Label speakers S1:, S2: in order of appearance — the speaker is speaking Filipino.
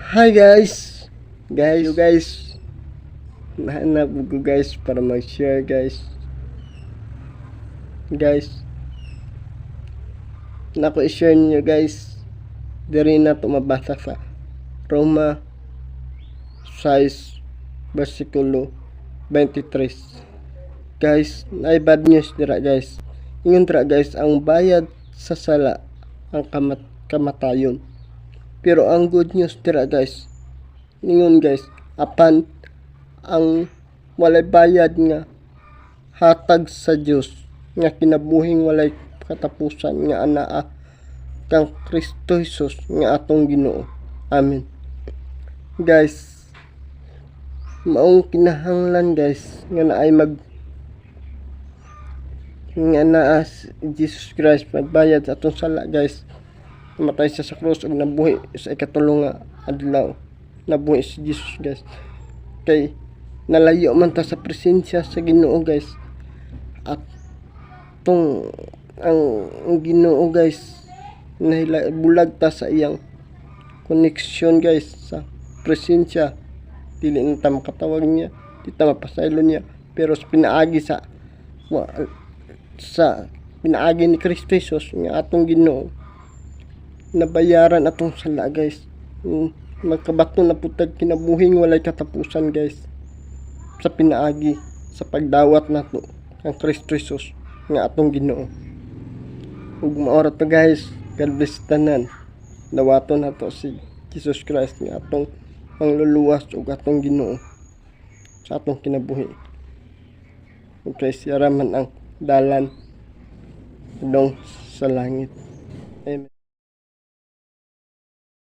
S1: Hi guys, nahanap ko guys para mag-share guys. Nako i-share niyo guys. Diri na to mabasa sa Roma 6 versikulo 23. Guys, ay bad news dira guys. Ingon dira guys, ang bayad sa sala ang kamatayon. Pero ang good news dira guys, ingon guys, apan ang walay bayad nga hatag sa Dios nga kinabuhing walay katapusan nga anaa kang Kristo Jesus nga atong Ginoo. Amen. Guys, maong kinahanglan guys nga naay nga naa si Jesus Christ magbayad sa atong sala guys. Namatay siya sa krus ug nabuhi sa ikatulong nga adlaw. Nabuhi si Jesus guys. Kay nalayo man ta sa presensya sa Ginoo guys. At ang Ginoo guys, bulag ta sa iyang connection guys sa presensya. Dili na ta makatawag niya, di ta mapasaylo niya, pero sa pinaagi sa pinaagi ni Kristo Jesus nga atong Ginoo, nabayaran atong sala guys. Magkabato na putag kinabuhing walay katapusan guys sa pinaagi sa pagdawat nato ang Kristo Jesus nga atong Ginoo. Ug maora to guys, God bless tanan. Dawaton nato si Jesus Christ nga atong pangluluwas ug atong Ginoo sa atong kinabuhi. Okay, siya raman ang dalan dong sa langit.